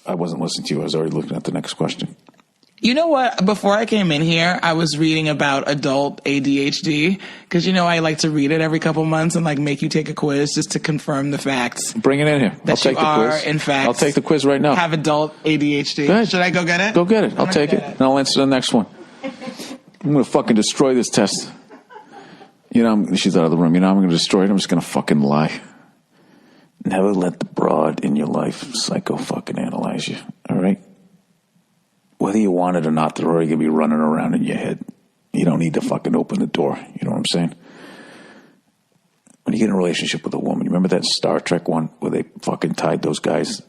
I wasn't listening to you. I was already looking at the next question. You know what? Before I came in here, I was reading about adult ADHD because, I like to read it every couple months and make you take a quiz just to confirm the facts. Bring it in here. I'll take the quiz. In fact, I'll take the quiz right now. Have adult ADHD. Should I go get it? Go get it. I'll take it. And I'll answer the next one. I'm going to fucking destroy this test. She's out of the room. I'm going to destroy it. I'm just going to fucking lie. Never let the broad in your life fucking analyze you. All right? Whether you want it or not, they're already going to be running around in your head. You don't need to fucking open the door. You know what I'm saying? When you get in a relationship with a woman, you remember that Star Trek one where they fucking tied those guys'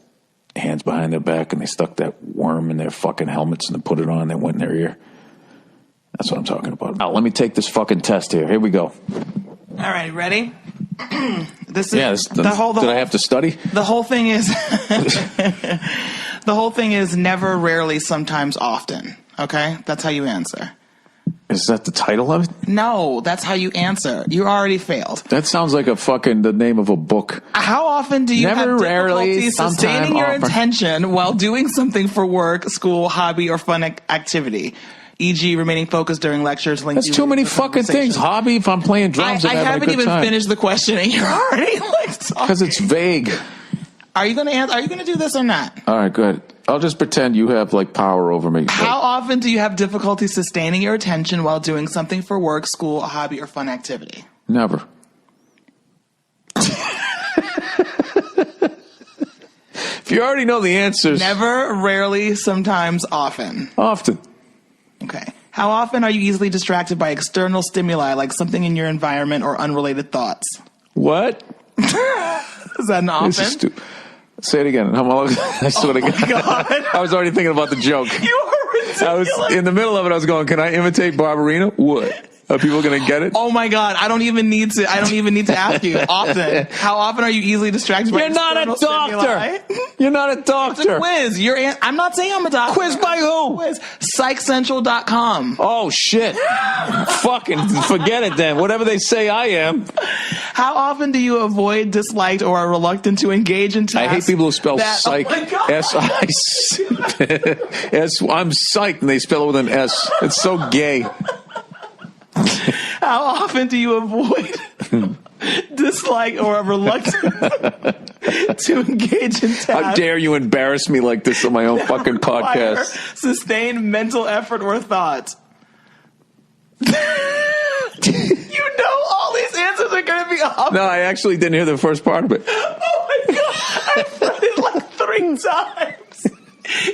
hands behind their back and they stuck that worm in their fucking helmets and they put it on and they went in their ear? That's what I'm talking about. Now, let me take this fucking test here. Here we go. All right, ready? This is did I have to study? The whole thing is the whole thing is never, rarely, sometimes, often. Okay? That's how you answer. Is that the title of it? No, that's how you answer. You already failed. That sounds like the name of a book. How often do you never, have rarely, difficulty sustaining your attention while doing something for work, school, hobby, or fun activity? E.g., remaining focused during lectures. That's too many fucking things. Hobby, if I'm playing drums and having a good time. I haven't even finished the question and you're already talking. Because it's vague. Are you going to do this or not? All right, good. I'll just pretend you have power over me. How often do you have difficulty sustaining your attention while doing something for work, school, a hobby, or fun activity? Never. If you already know the answers. Never, rarely, sometimes, often. Often. Okay. How often are you easily distracted by external stimuli like something in your environment or unrelated thoughts? What? Is that an often? Say it again. I swear to God. I was already thinking about the joke. You were ridiculous. I was in the middle of it. I was going, can I imitate Barbarina? What? Are people going to get it? Oh my God. I don't even need to ask you. Often. How often are you easily distracted by external stimuli? You're not a doctor. It's a quiz. I'm not saying I'm a doctor. Quiz by who? Quiz. PsychCentral.com. Oh shit. Fucking forget it then. Whatever they say I am. How often do you avoid, dislike, or are reluctant to engage in tasks? I hate people who spell psych. Oh my God. S-I-S. I'm psyched and they spell it with an S. It's so gay. How often do you avoid, dislike, or are reluctant to engage in tasks? How dare you embarrass me like this on my own fucking podcast? Sustained mental effort or thought. You know all these answers are going to be off. No, I actually didn't hear the first part of it. Oh my God. I've read it 3 times.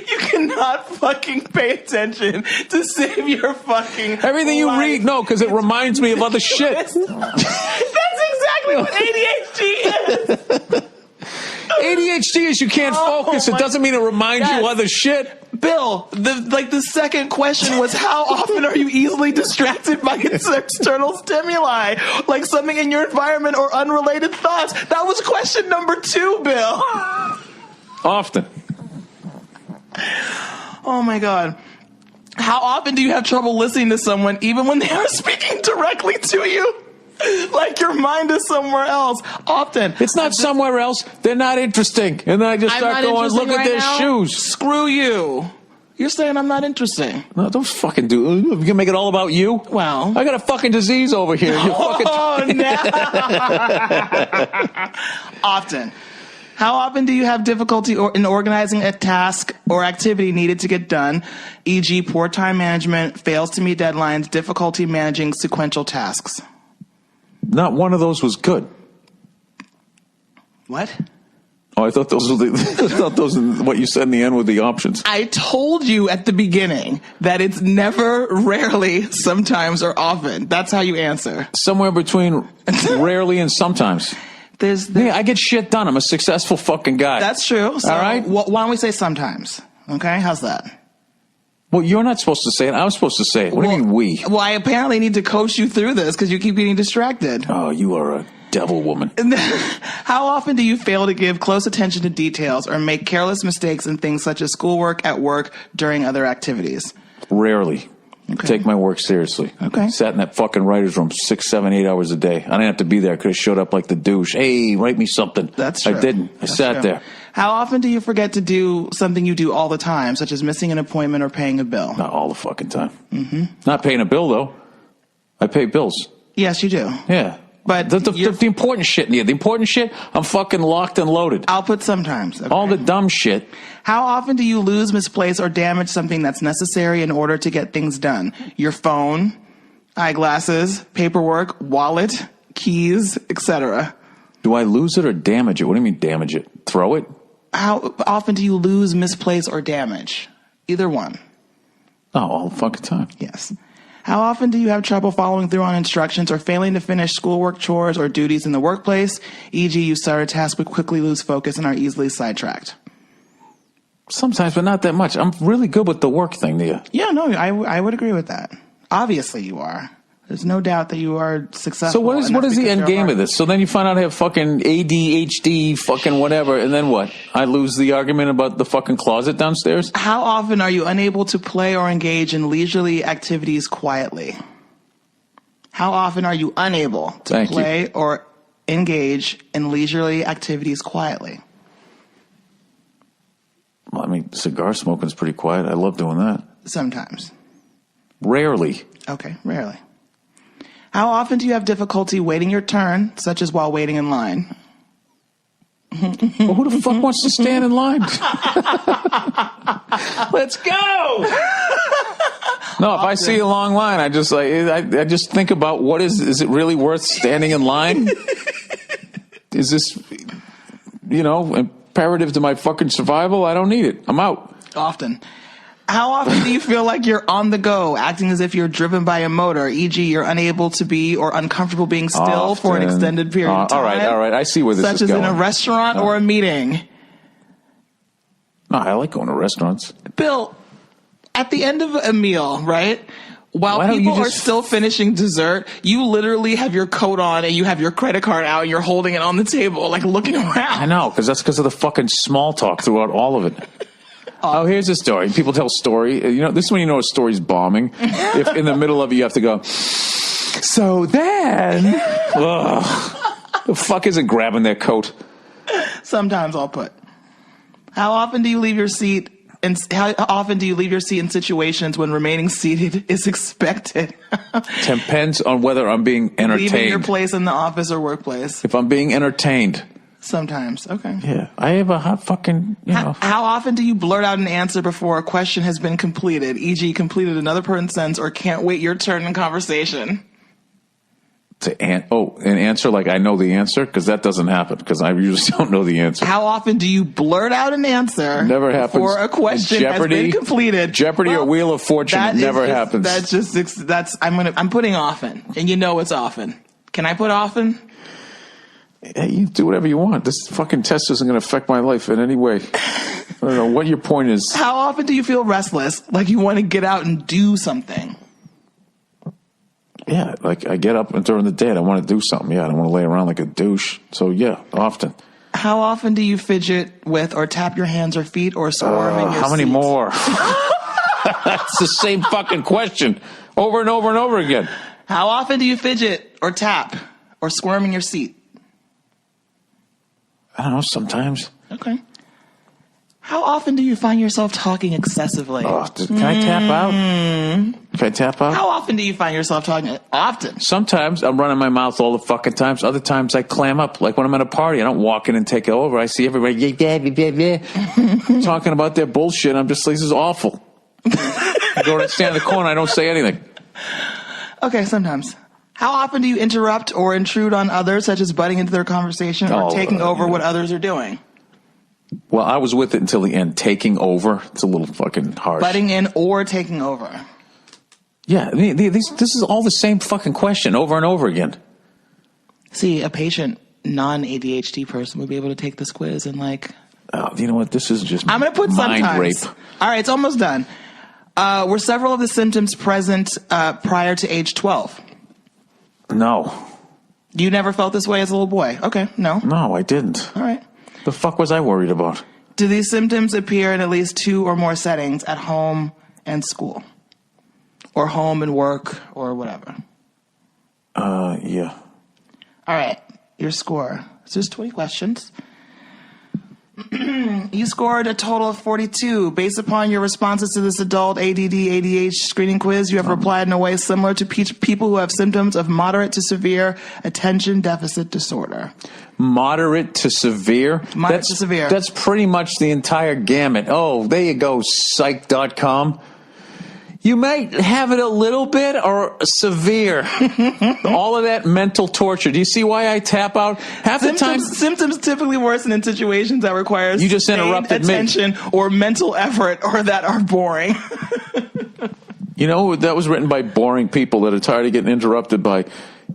You cannot fucking pay attention to save your fucking everything you life. read. No, because it reminds me of other shit. That's exactly what ADHD is. ADHD is you can't focus. It doesn't mean it reminds you of other shit. Bill, the second question was how often are you easily distracted by external stimuli, like something in your environment or unrelated thoughts? That was question number 2, Bill. Often. Oh my God. How often do you have trouble listening to someone even when they are speaking directly to you? Like your mind is somewhere else. Often. It's not somewhere else. They're not interesting. And then I just start going, look at their shoes. Screw you. You're saying I'm not interesting. No, don't fucking do it. You can make it all about you? Well. I got a fucking disease over here. No. Often. How often do you have difficulty in organizing a task or activity needed to get done, e.g. poor time management, fails to meet deadlines, difficulty managing sequential tasks? Not one of those was good. What? Oh, I thought those were what you said in the end were the options. I told you at the beginning that it's never, rarely, sometimes, or often. That's how you answer. Somewhere between rarely and sometimes. Yeah, I get shit done. I'm a successful fucking guy. That's true. So, all right? Why don't we say sometimes? Okay, how's that? Well, you're not supposed to say it. I was supposed to say it. What do you mean we? Well, I apparently need to coach you through this because you keep getting distracted. Oh, you are a devil woman. How often do you fail to give close attention to details or make careless mistakes in things such as schoolwork, at work, during other activities? Rarely. I take my work seriously. Okay. Sat in that fucking writer's room 6, 7, 8 hours a day. I didn't have to be there. I could have showed up like the douche. Hey, write me something. That's true. I didn't. I sat true. there. How often do you forget to do something you do all the time, such as missing an appointment or paying a bill? Not all the fucking time. Mm-hmm. Not paying a bill, though. I pay bills. Yes, you do. Yeah. But the important shit in here. The important shit, I'm fucking locked and loaded. I'll put sometimes. Okay. All the dumb shit. How often do you lose, misplace, or damage something that's necessary in order to get things done? Your phone, eyeglasses, paperwork, wallet, keys, etc. Do I lose it or damage it? What do you mean damage it? Throw it? How often do you lose, misplace, or damage? Either one. Oh, all the fucking time. Yes. How often do you have trouble following through on instructions or failing to finish schoolwork, chores, or duties in the workplace? E.g., you start a task but quickly lose focus and are easily sidetracked. Sometimes, but not that much. I'm really good with the work thing, Nia. Yeah, no, I would agree with that. Obviously you are. There's no doubt that you are successful. So what is the end game of this? So then you find out I have fucking ADHD, fucking whatever, and then what? I lose the argument about the fucking closet downstairs? How often are you unable to play or engage in leisurely activities quietly? How often are you unable to play or engage in leisurely activities quietly? Well, I mean, cigar smoking's pretty quiet. I love doing that. Sometimes. Rarely. Okay, rarely. How often do you have difficulty waiting your turn, such as while waiting in line? Well, who the fuck wants to stand in line? Let's go! No, if I see a long line, I just think about what is it really worth standing in line? Is this, imperative to my fucking survival? I don't need it. I'm out. Often. How often do you feel like you're on the go, acting as if you're driven by a motor, e.g. you're unable to be or uncomfortable being still for an extended period of time? All right. I see where this is going. Such as in a restaurant or a meeting. No, I like going to restaurants. Bill, at the end of a meal, right? While people are still finishing dessert, you literally have your coat on and you have your credit card out and you're holding it on the table, like looking around. I know, because of the fucking small talk throughout all of it. Oh, here's a story. People tell a story. This is when you know a story's bombing. If in the middle of it you have to go, so then, the fuck isn't grabbing their coat? Sometimes I'll put. How often do you leave your seat? And how often do you leave your seat in situations when remaining seated is expected? Depends on whether I'm being entertained. Leaving your place in the office or workplace. If I'm being entertained. Sometimes. Okay. Yeah. I have a hot fucking, How often do you blurt out an answer before a question has been completed, e.g. completed another person's sentence or can't wait your turn in conversation? An answer like I know the answer? Because that doesn't happen, because I usually don't know the answer. How often do you blurt out an answer never happens before a question has been completed? Jeopardy or Wheel of Fortune, never happens. I'm putting often, and you know it's often. Can I put often? Hey, you do whatever you want. This fucking test isn't going to affect my life in any way. I don't know what your point is. How often do you feel restless, like you want to get out and do something? Yeah, like I get up during the day and I want to do something. Yeah, I don't want to lay around like a douche. So yeah, often. How often do you fidget with or tap your hands or feet or squirm in your How many seat? more? That's the same fucking question over and over and over again. How often do you fidget or tap or squirm in your seat? I don't know, sometimes. Okay. How often do you find yourself talking excessively? Can I tap out? Can I tap out? How often do you find yourself talking? Often. Sometimes I'm running my mouth all the fucking times. Other times I clam up. Like when I'm at a party, I don't walk in and take it over. I see everybody talking about their bullshit. I'm just like, this is awful. I go and stand in the corner. I don't say anything. Okay, sometimes. How often do you interrupt or intrude on others, such as butting into their conversation or taking over what others are doing? Well, I was with it until the end. Taking over, it's a little fucking harsh. Butting in or taking over. Yeah, this is all the same fucking question over and over again. See, a patient, non-ADHD person would be able to take this quiz and you know what? This is just I'm going to put mind sometimes. rape. All right, it's almost done. Were several of the symptoms present prior to age 12? No. You never felt this way as a little boy? Okay, no. No, I didn't. All right. The fuck was I worried about? Do these symptoms appear in at least 2 or more settings at home and school? or home and work or whatever? Yeah. All right, your score. It's just 20 questions. You scored a total of 42. Based upon your responses to this adult ADD, ADHD screening quiz, you have replied in a way similar to people who have symptoms of moderate to severe attention deficit disorder. Moderate to severe? Moderate to severe. That's pretty much the entire gamut. Oh, there you go, psych.com. You might have it a little bit or severe. All of that mental torture. Do you see why I tap out? Half the time, symptoms typically worsen in situations that require you just interrupted attention or mental effort or that are boring. You know, that was written by boring people that are tired of getting interrupted by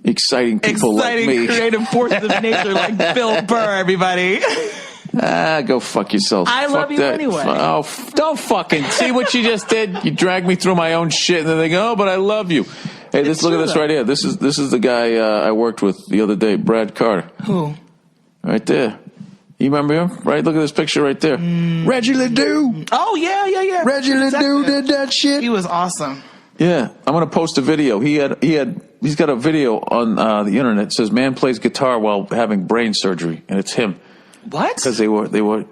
exciting people like me. Creative forces of nature like Bill Burr, everybody. Go fuck yourself. I love you anyway. Oh, don't fucking see what you just did. You dragged me through my own shit, and then they go, "Oh, but I love you." Hey, look at this right here. This is the guy I worked with the other day, Brad Carter. Who? Right there. You remember him? Right? Look at this picture right there. Reggie Ledoux. Oh yeah. Reggie Ledoux did that shit. He was awesome. Yeah, I'm gonna post a video. He's got a video on the internet. It says man plays guitar while having brain surgery, and it's him. What? Because they were.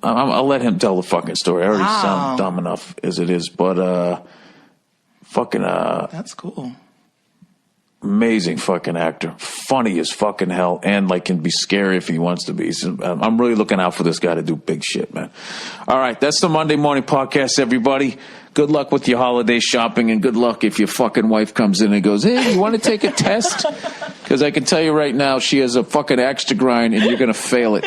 I'll let him tell the fucking story. I already sound dumb enough as it is, but that's cool. Amazing fucking actor, funny as fucking hell, and like can be scary if he wants to be. So, I'm really looking out for this guy to do big shit, man. All right, that's the Monday Morning Podcast, everybody. Good luck with your holiday shopping, and good luck if your fucking wife comes in and goes, "Hey, you want to take a test?" Because I can tell you right now, she has a fucking axe to grind, and you're gonna fail it.